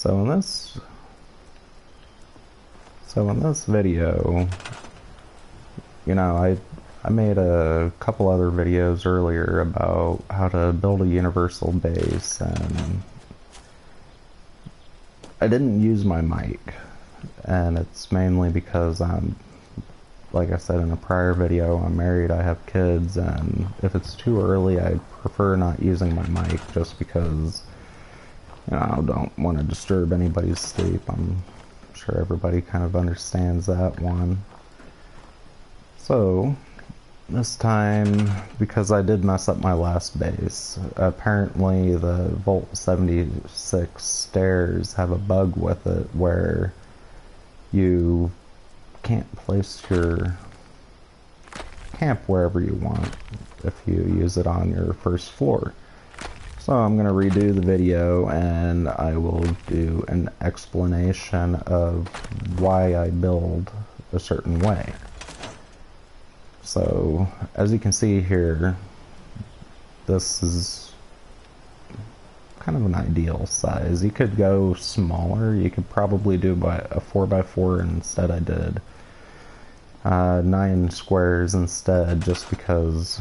So in this video, you know, I made a couple other videos earlier about how to build a universal base, and I didn't use my mic, and it's mainly because like I said in a prior video, I'm married, I have kids, and if it's too early, I prefer not using my mic just because, you know, I don't want to disturb anybody's sleep. I'm sure everybody kind of understands that one. So, this time, because I did mess up my last base, apparently the Vault 76 stairs have a bug with it where you can't place your camp wherever you want if you use it on your first floor. So I'm going to redo the video and I will do an explanation of why I build a certain way. So as you can see here, this is kind of an ideal size. You could go smaller. You could probably do by a 4x4 instead. I did 9 squares instead, just because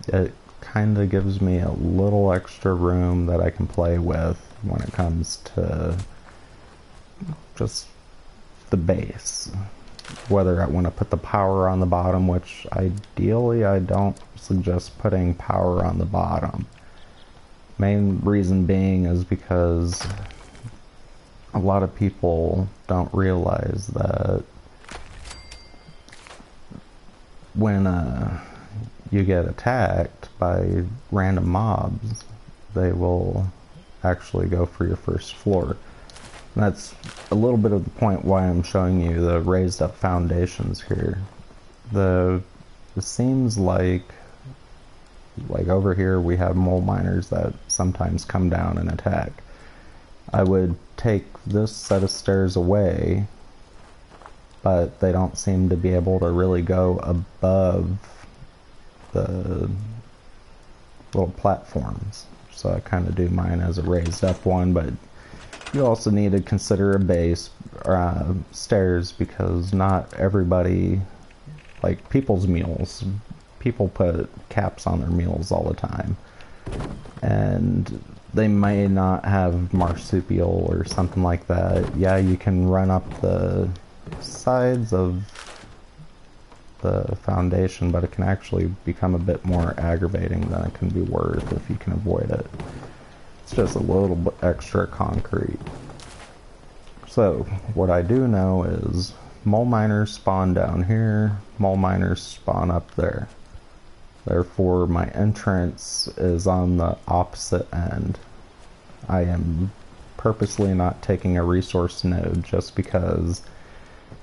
it kind of gives me a little extra room that I can play with when it comes to just the base. Whether I want to put the power on the bottom, which ideally I don't suggest putting power on the bottom. Main reason being is because a lot of people don't realize that when you get attacked by random mobs, they will actually go for your first floor. And that's a little bit of the point why I'm showing you the raised up foundations here. It seems like over here we have mole miners that sometimes come down and attack. I would take this set of stairs away, but they don't seem to be able to really go above the little platforms. So I kind of do mine as a raised up one, but you also need to consider a base, stairs, because not everybody, like people's mules, people put caps on their mules all the time, and they may not have marsupial or something like that. Yeah, you can run up the sides of the foundation, but it can actually become a bit more aggravating than it can be worth if you can avoid it. It's just a little bit extra concrete. So what I do know is mole miners spawn down here, mole miners spawn up there. Therefore my entrance is on the opposite end. I am purposely not taking a resource node just because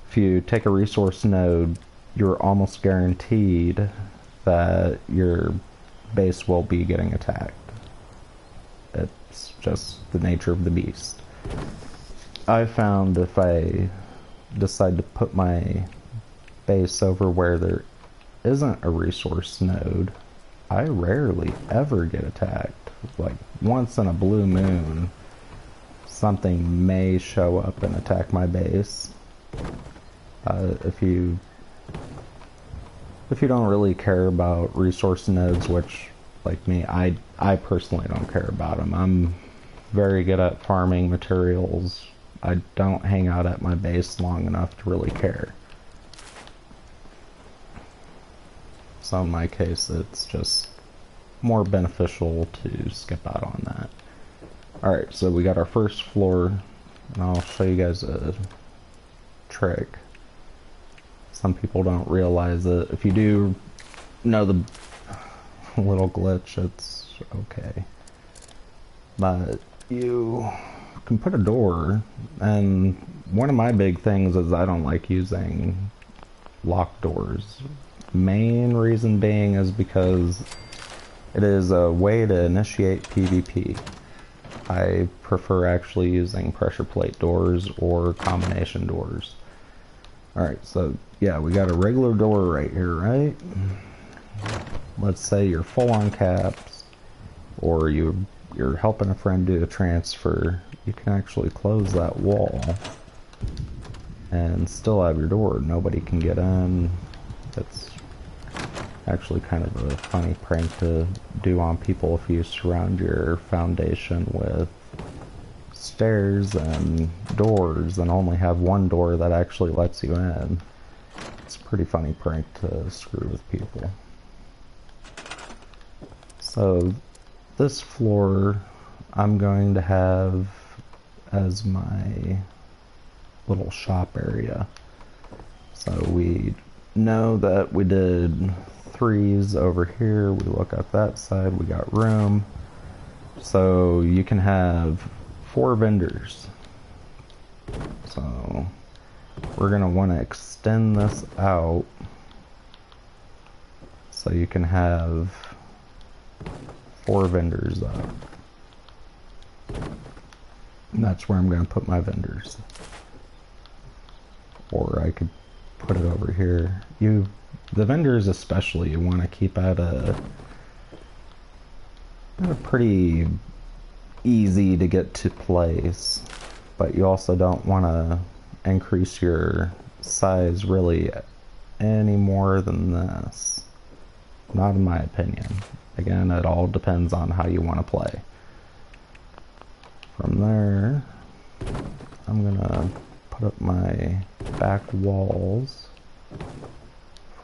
if you take a resource node, you're almost guaranteed that your base will be getting attacked. It's just the nature of the beast. I found if I decide to put my base over where there isn't a resource node, I rarely ever get attacked. Like once in a blue moon, something may show up and attack my base. If you don't really care about resource nodes, which, like me, I personally don't care about them. I'm very good at farming materials. I don't hang out at my base long enough to really care. So in my case, it's just more beneficial to skip out on that. Alright, so we got our first floor, and I'll show you guys a trick. Some people don't realize it. If you do know the little glitch, it's okay. But you can put a door, and one of my big things is I don't like using locked doors. Main reason being is because it is a way to initiate PvP. I prefer actually using pressure plate doors or combination doors. Alright, so yeah, we got a regular door right here, right? Let's say you're full on caps, or you're helping a friend do a transfer. you can actually close that wall and still have your door. Nobody can get in. It's actually kind of a funny prank to do on people if you surround your foundation with stairs and doors and only have one door that actually lets you in. It's a pretty funny prank to screw with people. So this floor I'm going to have as my little shop area. So we know that we did 3s over here. We look at that side, we got room. So you can have 4 vendors. So we're going to want to extend this out so you can have 4 vendors up. And that's where I'm going to put my vendors. Or I could put it over here. The vendors especially, you want to keep at a pretty easy to get to place, but you also don't want to increase your size really any more than this. Not in my opinion. Again, it all depends on how you want to play. From there, I'm gonna put up my back walls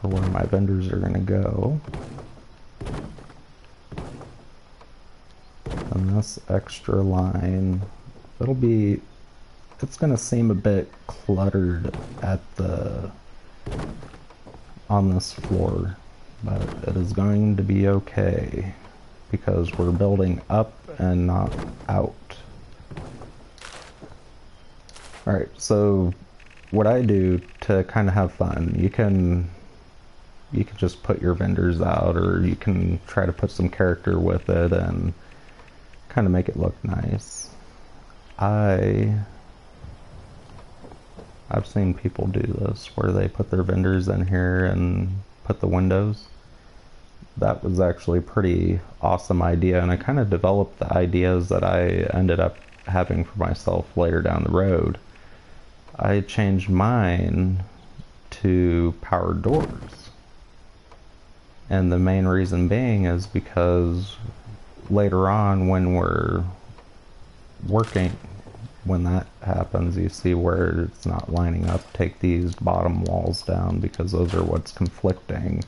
for where my vendors are gonna go. And this extra line, it's gonna seem a bit cluttered on this floor, but it is going to be okay because we're building up and not out. Alright, so what I do to kind of have fun, you can just put your vendors out, or you can try to put some character with it and kind of make it look nice. I've seen people do this where they put their vendors in here and put the windows. That was actually a pretty awesome idea, and I kind of developed the ideas that I ended up having for myself later down the road. I changed mine to powered doors. And the main reason being is because later on when we're working, when that happens, you see where it's not lining up, take these bottom walls down because those are what's conflicting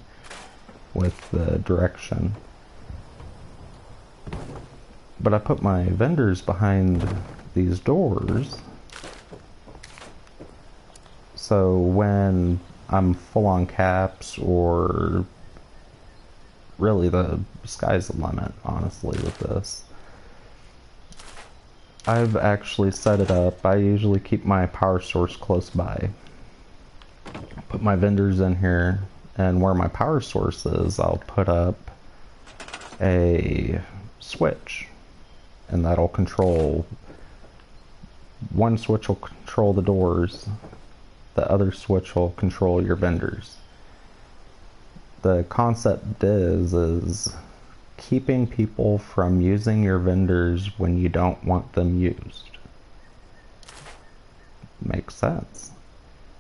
with the direction. But I put my vendors behind these doors, so when I'm full on caps, or really the sky's the limit, honestly, with this, I've actually set it up. I usually keep my power source close by. Put my vendors in here, and where my power source is, I'll put up a switch, and that'll control, one switch will control the doors, the other switch will control your vendors. The concept is keeping people from using your vendors when you don't want them used. Makes sense.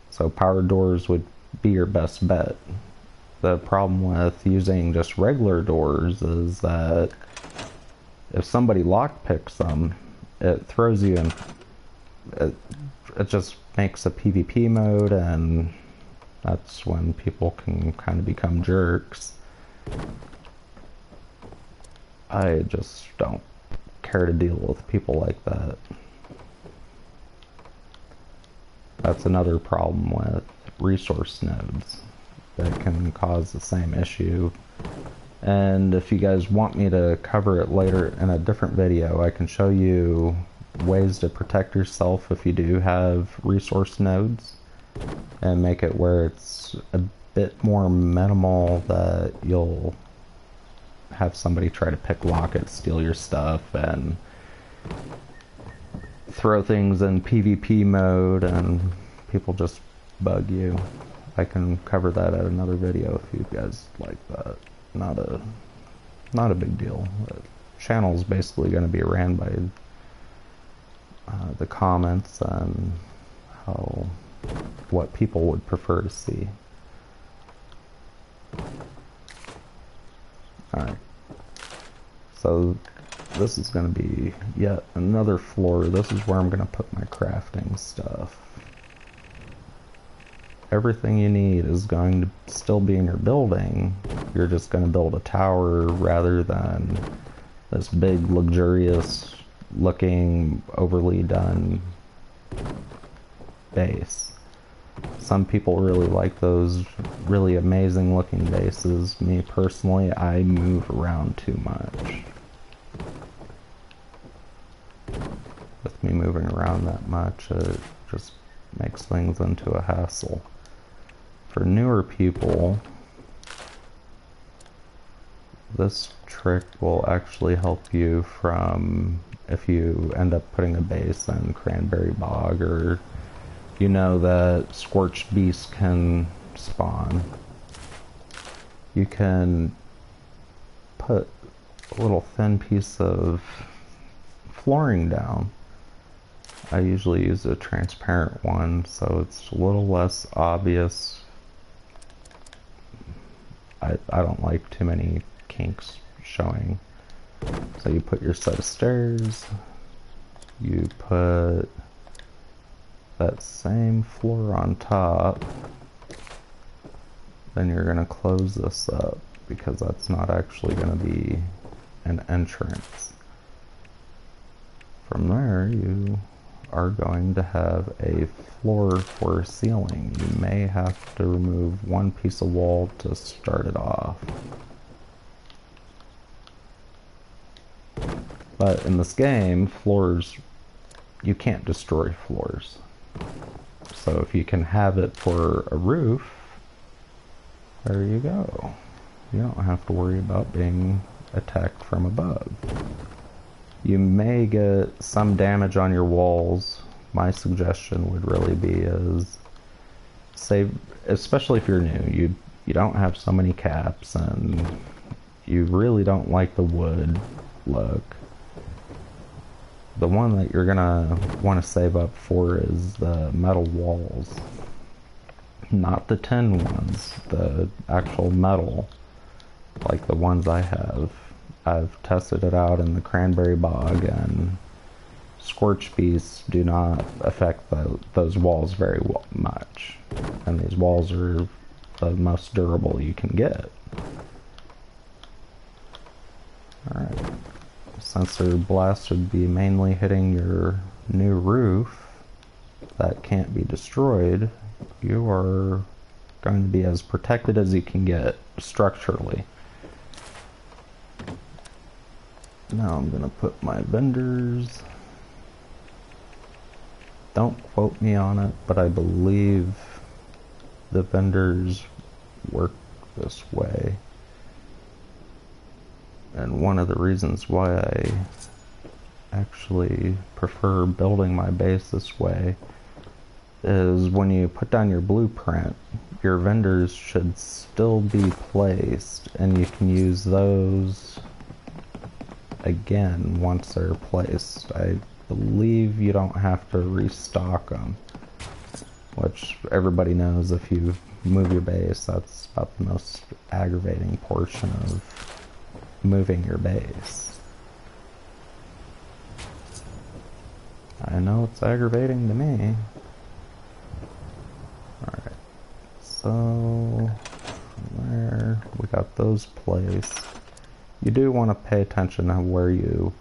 So powered doors would be your best bet. The problem with using just regular doors is that if somebody lockpicks them, it throws you in, it just makes a PvP mode, and that's when people can kind of become jerks. I just don't care to deal with people like that. That's another problem with resource nodes that can cause the same issue. And if you guys want me to cover it later in a different video, I can show you ways to protect yourself if you do have resource nodes, and make it where it's a bit more minimal that you'll have somebody try to pick lock it, steal your stuff, and throw things in PvP mode, and people just bug you. I can cover that at another video if you guys like that. Not a big deal. The channel's basically going to be ran by the comments and what people would prefer to see. Alright, so this is going to be yet another floor. This is where I'm going to put my crafting stuff. Everything you need is going to still be in your building. You're just going to build a tower rather than this big, luxurious looking, overly done base. Some people really like those really amazing looking bases. Me personally, I move around too much. With me moving around that much, it just makes things into a hassle. For newer people, this trick will actually help you from if you end up putting a base in Cranberry Bog, or you know that Scorched Beasts can spawn. You can put a little thin piece of flooring down. I usually use a transparent one, so it's a little less obvious. I don't like too many kinks showing. So you put your set of stairs, you put that same floor on top, then you're going to close this up because that's not actually going to be an entrance. From there you are going to have a floor for ceiling. You may have to remove one piece of wall to start it off. But in this game, floors, you can't destroy floors. So if you can have it for a roof, there you go. You don't have to worry about being attacked from above. You may get some damage on your walls. My suggestion would really be is save, especially if you're new, you don't have so many caps and you really don't like the wood look. The one that you're gonna want to save up for is the metal walls. Not the tin ones, the actual metal, like the ones I have. I've tested it out in the Cranberry Bog, and Scorched Beasts do not affect those walls very much. And these walls are the most durable you can get. Alright. Sensor blast would be mainly hitting your new roof that can't be destroyed. You are going to be as protected as you can get structurally. Now I'm going to put my vendors. Don't quote me on it, but I believe the vendors work this way. And one of the reasons why I actually prefer building my base this way is when you put down your blueprint, your vendors should still be placed, and you can use those again once they're placed. I believe you don't have to restock them, which everybody knows if you move your base, that's about the most aggravating portion of moving your base. I know it's aggravating to me. Alright, so from there we got those placed. You do want to pay attention to where you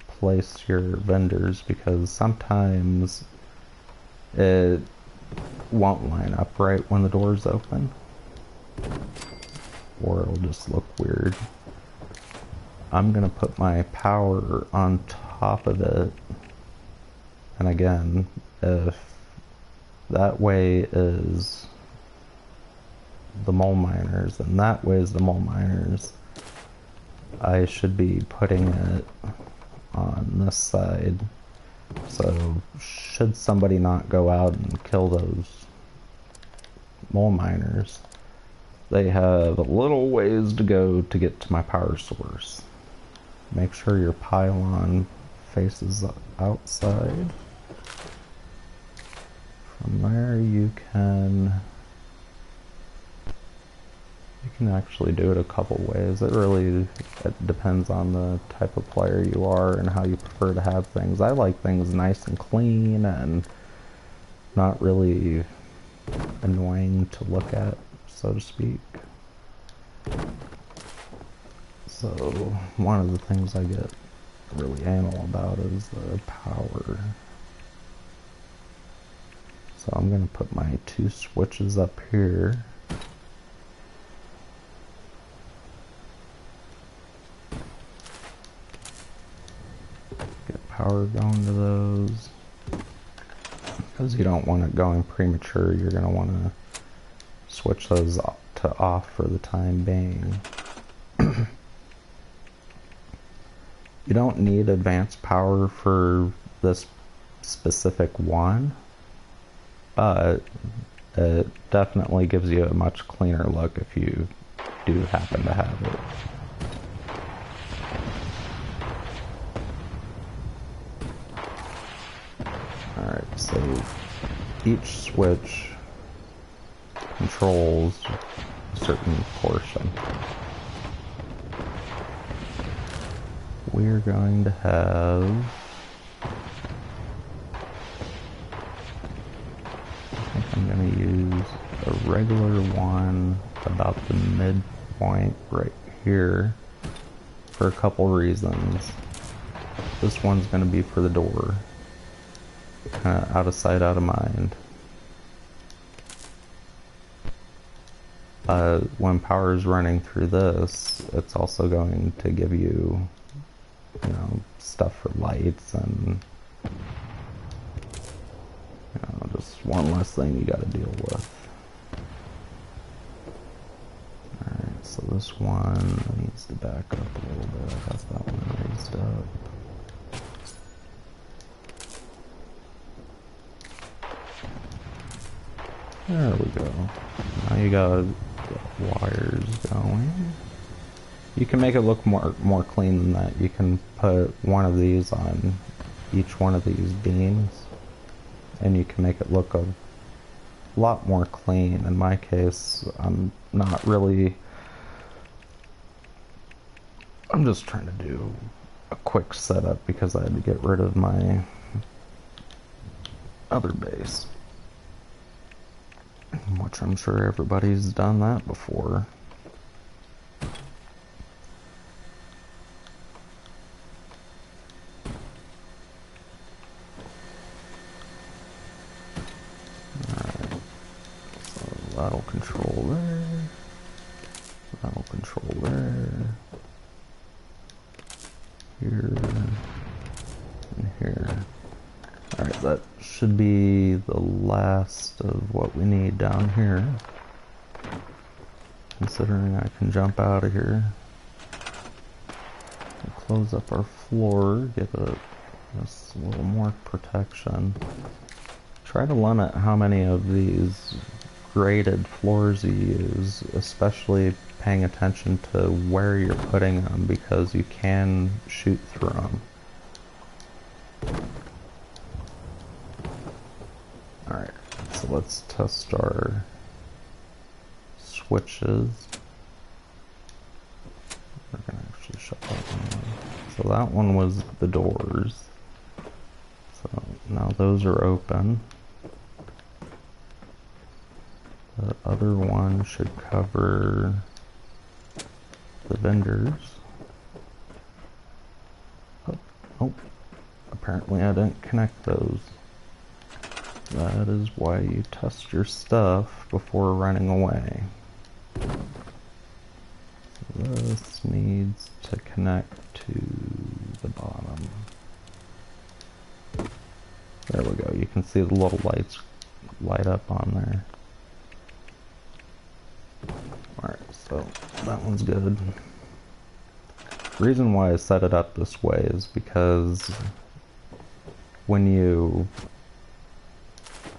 place your vendors, because sometimes it won't line up right when the doors open, or it'll just look weird. I'm gonna put my power on top of it, and again, if that way is the mole miners and that way is the mole miners, I should be putting it on this side. So should somebody not go out and kill those mole miners, they have a little ways to go to get to my power source. Make sure your pylon faces outside. From there you can actually do it a couple ways. It depends on the type of player you are and how you prefer to have things. I like things nice and clean and not really annoying to look at, so to speak. So one of the things I get really anal about is the power. So I'm going to put my 2 switches up here. Get power going to those. Because you don't want it going premature, you're going to want to switch those to off for the time being. You don't need advanced power for this specific one, but it definitely gives you a much cleaner look if you do happen to have it. Alright, so each switch controls a certain portion. We're going to have I think I'm going to use a regular one about the midpoint right here for a couple reasons. This one's going to be for the door. Kind of out of sight, out of mind. When power is running through this, it's also going to give you, you know, stuff for lights and, you know, just one less thing you got to deal with. Alright, so this one needs to back up a little bit. I got that one raised up. There we go. Now you got wires going. You can make it look more clean than that. You can put one of these on each one of these beams, and you can make it look a lot more clean. In my case, I'm just trying to do a quick setup because I had to get rid of my other base, which I'm sure everybody's done that before. Alright, so that'll control there, that'll control there, here, and here. Alright, that should be the last of what we need down here. Considering I can jump out of here. We'll close up our floor, give it just a little more protection. Try to limit how many of these graded floors you use, especially paying attention to where you're putting them, because you can shoot through them. Alright, so let's test our switches. We're going to actually shut that one off. So that one was the doors. So now those are open. The other one should cover the vendors. Oh, apparently I didn't connect those. That is why you test your stuff before running away. So this needs to connect to the bottom. There we go. You can see the little lights light up on there. Alright, so that one's good. The reason why I set it up this way is because when you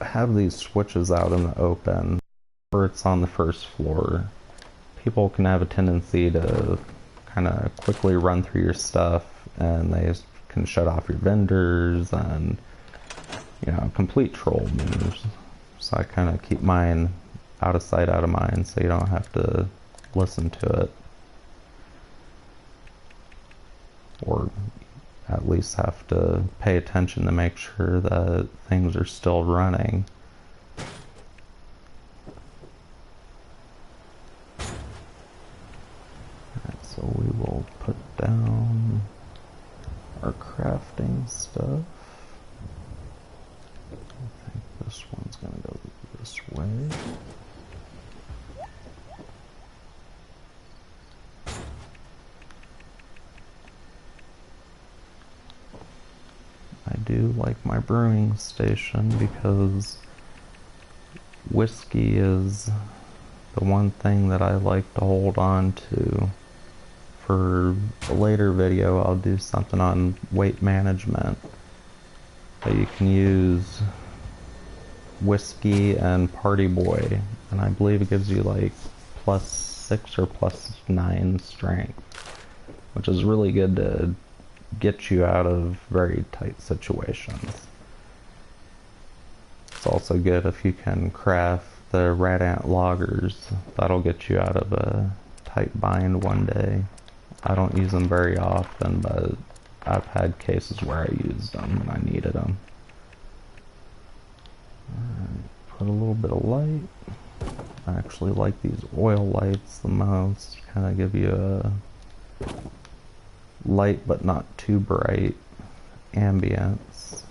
have these switches out in the open, or it's on the first floor, people can have a tendency to kind of quickly run through your stuff, and they can shut off your vendors and, you know, complete troll moves. So I kind of keep mine out of sight, out of mind, so you don't have to listen to it. Or at least have to pay attention to make sure that things are still running. Alright, so we will put down our crafting stuff. I think this one's gonna go this way. I do like my brewing station because whiskey is the one thing that I like to hold on to. For a later video, I'll do something on weight management. But you can use whiskey and party boy, and I believe it gives you like +6 or +9 strength, which is really good to get you out of very tight situations. It's also good if you can craft the rat ant loggers. That'll get you out of a tight bind one day. I don't use them very often, but I've had cases where I used them and I needed them. Alright, put a little bit of light. I actually like these oil lights the most. Kind of give you a light but not too bright ambience.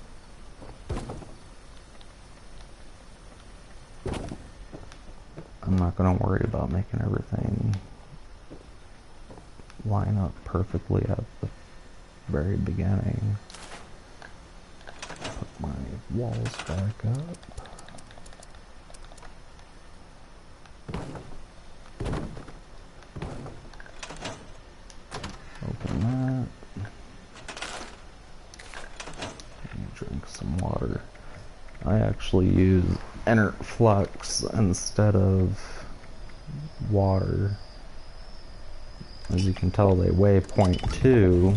I'm not going to worry about making everything line up perfectly at the very beginning. Put my walls back up. Open that. And drink some water. I actually use inert flux instead of water. As you can tell, they weigh 0.2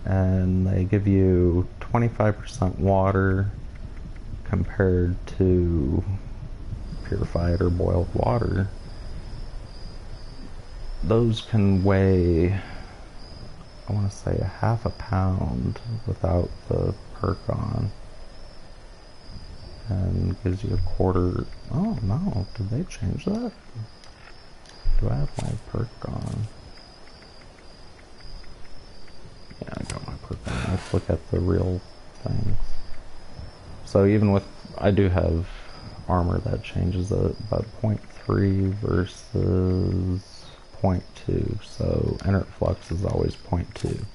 and they give you 25% water compared to purified or boiled water. Those can weigh, I want to say, a half a pound without the perk on. And gives you a quarter. Oh no, did they change that? Do I have my perk on? Yeah, I got my perk on. Let's look at the real things. So even with, I do have armor that changes at about 0.3 versus 0.2. So inert flux is always 0.2.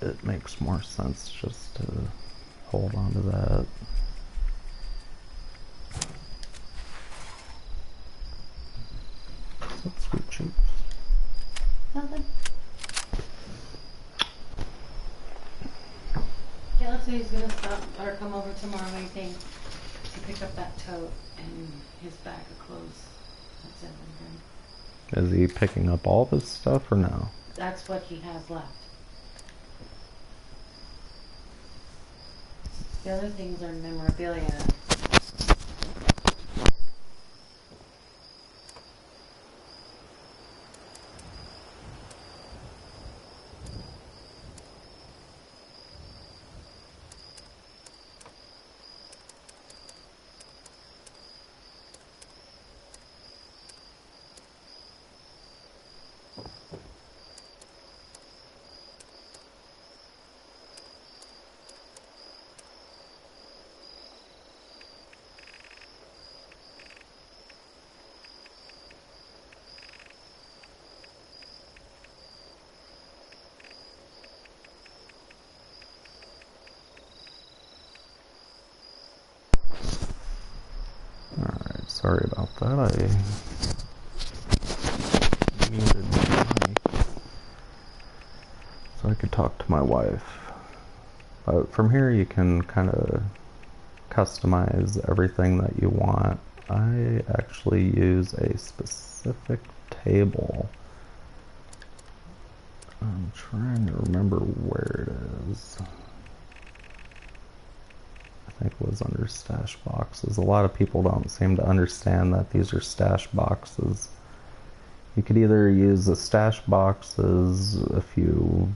It makes more sense just to hold on to that. What's up, sweet cheeks? Nothing. Caleb said he's gonna stop or come over tomorrow evening to pick up that tote and his bag of clothes. That's everything. Is he picking up all this stuff or no? That's what he has left. The other things are memorabilia. Sorry about that. I muted my mic so I could talk to my wife. But from here you can kind of customize everything that you want. I actually use a specific table I'm trying to remember where it is. I think it was under stash boxes. A lot of people don't seem to understand that these are stash boxes. You could either use the stash boxes if you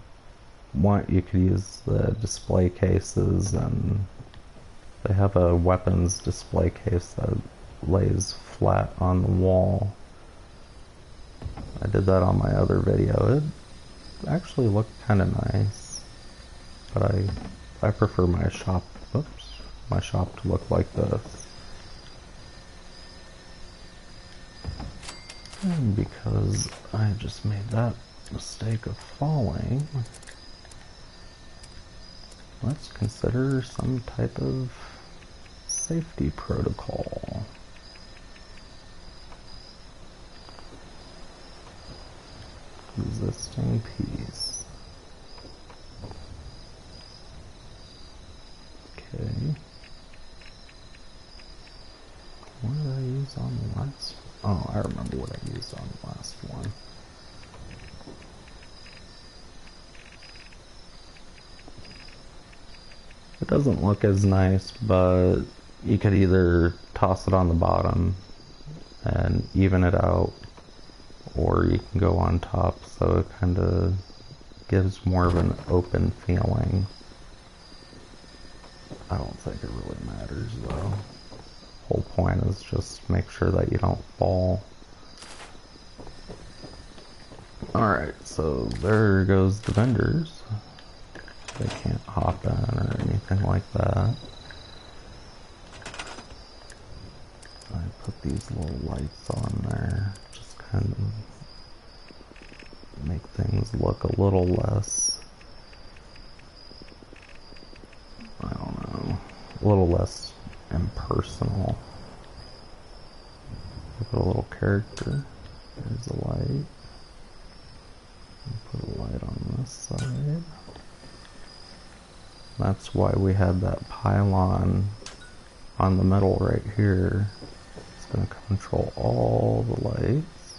want. You could use the display cases, and they have a weapons display case that lays flat on the wall. I did that on my other video. It actually looked kind of nice, but I prefer my shop to look like this. And because I just made that mistake of falling, let's consider some type of safety protocol. Resisting peace. Okay. What did I use on the last? Oh, I remember what I used on the last one. It doesn't look as nice, but you could either toss it on the bottom and even it out, or you can go on top, so it kind of gives more of an open feeling. I don't think it really matters though. Whole point is just make sure that you don't fall. Alright, so there goes the vendors. They can't hop in or anything like that. I put these little lights on there, just kind of make things look a little less, I don't know, a little less impersonal. Put a little character. There's a light. Put a light on this side. That's why we had that pylon on the middle right here. It's going to control all the lights.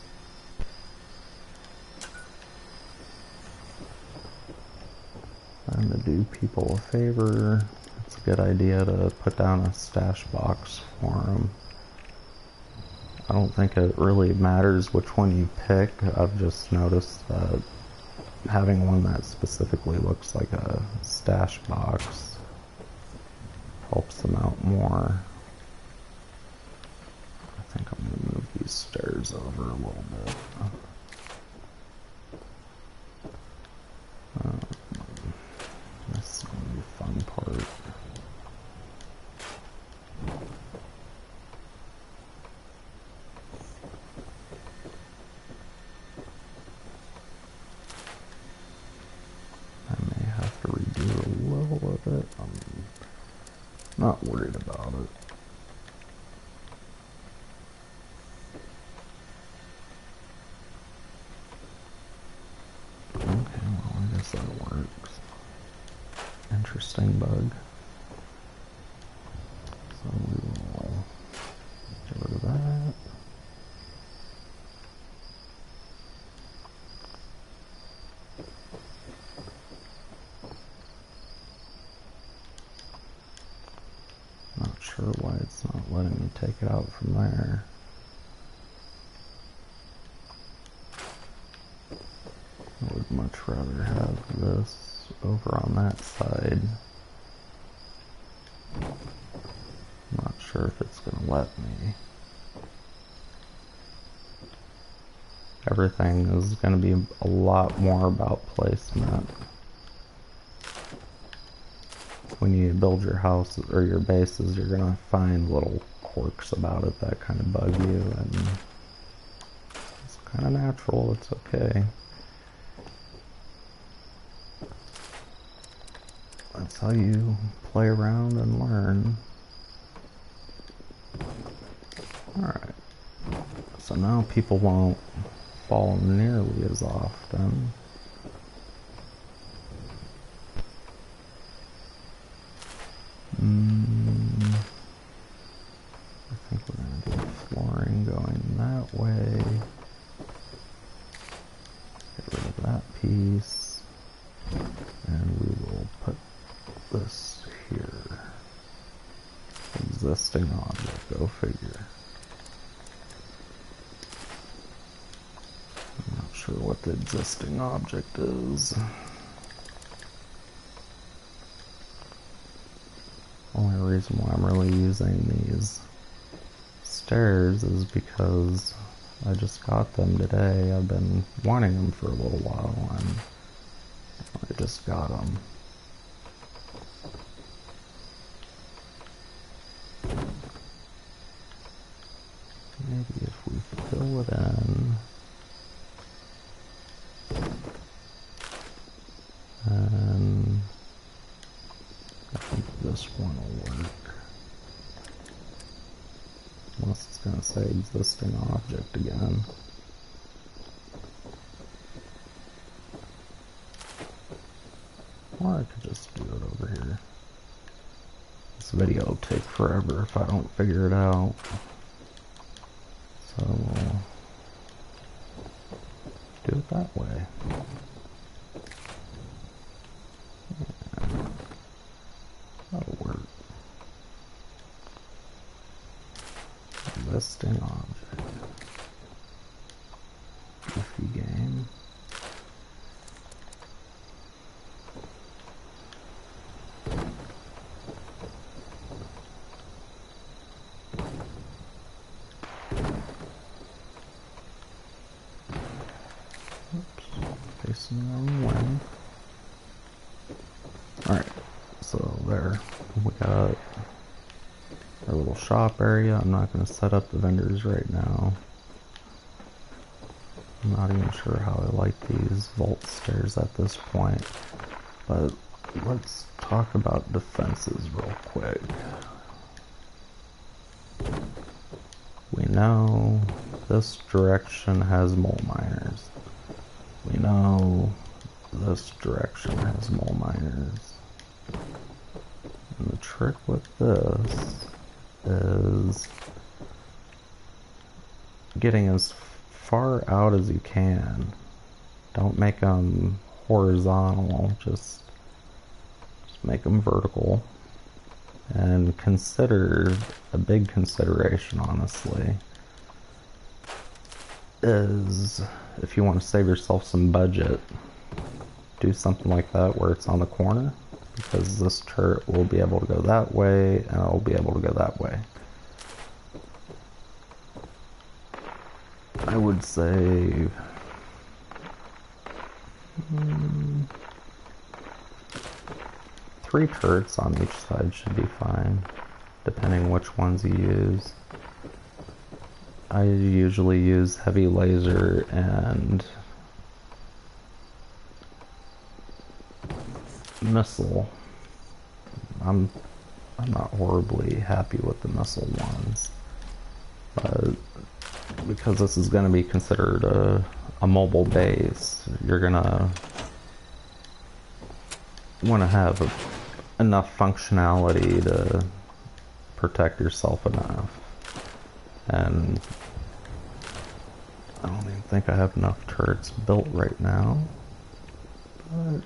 And to do people a favor, it's a good idea to put down a stash box for them. I don't think it really matters which one you pick. I've just noticed that having one that specifically looks like a stash box helps them out more. I think I'm going to move these stairs over a little bit. This is going to be a fun part. Not worried about it. Okay, well, I guess that works. Interesting bug. So we will get rid of that. Not sure why it's not letting me take it out from there. I would much rather have this over on that side. Not sure if it's going to let me. Everything is going to be a lot more about placement. When you build your house or your bases, you're going to find little quirks about it that kind of bug you, and it's kind of natural. It's okay. That's how you play around and learn. Alright, so now people won't fall nearly as often. I think we're going to do flooring going that way. Get rid of that piece. this here? Existing object, go figure. I'm not sure what the existing object is. Only reason why I'm really using these stairs is because I just got them today. I've been wanting them for a little while and I just got them. Maybe if we fill it in and I think this one will work. Unless it's going to say existing object again. Or I could just do it over here. This video will take forever if I don't figure it out. So we'll do it that way. Yeah, that'll work. Listing object. Goofy game. Facing the wrong way. Alright, so there. We got our little shop area. I'm not going to set up the vendors right now. I'm not even sure how I like these vault stairs at this point. But let's talk about defenses real quick. We know this direction has mole miners. We know this direction has mole miners. And the trick with this is getting as far out as you can. Don't make them horizontal, just make them vertical. And consider, a big consideration honestly, is if you want to save yourself some budget, do something like that where it's on the corner, because this turret will be able to go that way and it will be able to go that way. I would say 3 turrets on each side should be fine, depending which ones you use. I usually use heavy laser and missile. I'm not horribly happy with the missile ones, but because this is going to be considered a mobile base, you're gonna want to have enough functionality to protect yourself enough. And I don't even think I have enough turrets built right now, but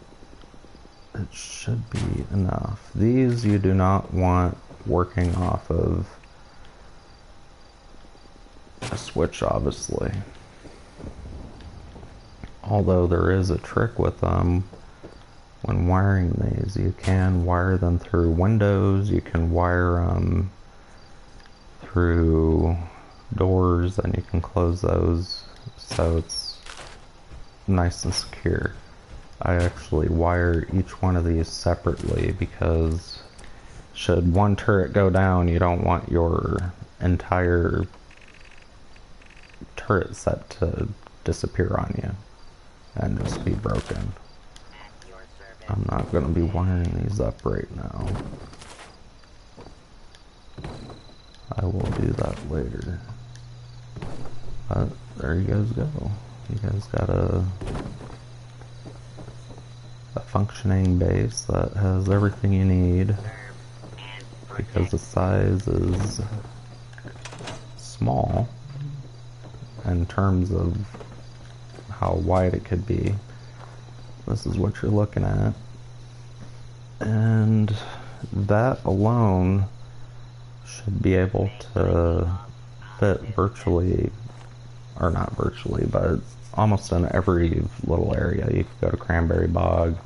it should be enough. These you do not want working off of a switch, obviously. Although there is a trick with them. When wiring these, you can wire them through windows, you can wire them through doors, and you can close those so it's nice and secure. I actually wire each one of these separately because should one turret go down, you don't want your entire turret set to disappear on you and just be broken. I'm not going to be wiring these up right now. I will do that later. But there you guys go. You guys got a functioning base that has everything you need, because the size is small in terms of how wide it could be. This is what you're looking at, and that alone should be able to fit virtually, or not virtually, but almost in every little area. You could go to Cranberry Bog.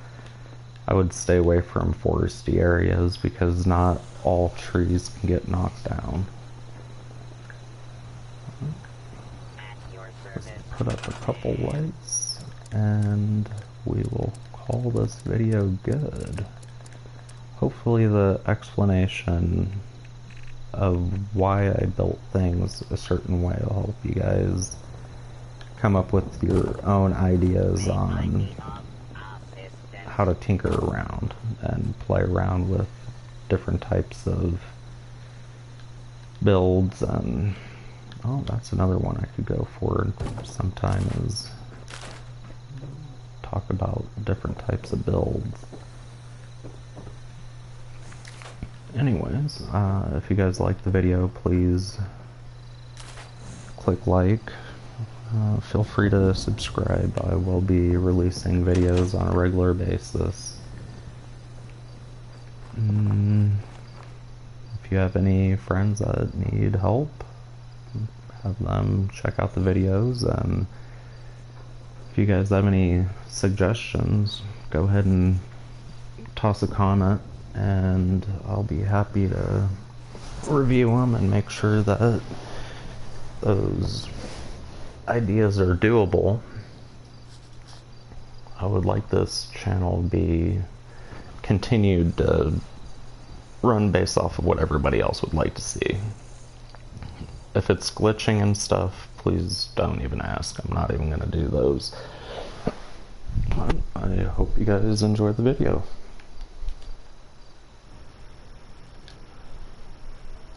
I would stay away from foresty areas because not all trees can get knocked down. Just put up a couple lights and we will call this video good. Hopefully the explanation of why I built things a certain way will help you guys come up with your own ideas on how to tinker around and play around with different types of builds. And oh, that's another one I could go for sometime, is talk about different types of builds. Anyways, if you guys like the video, please click like. Feel free to subscribe. I will be releasing videos on a regular basis. If you have any friends that need help, have them check out the videos. And if you guys have any suggestions, go ahead and toss a comment, and I'll be happy to review them and make sure that those ideas are doable. I would like this channel to be continued to run based off of what everybody else would like to see. If it's glitching and stuff, please don't even ask. I'm not even going to do those. I hope you guys enjoy the video.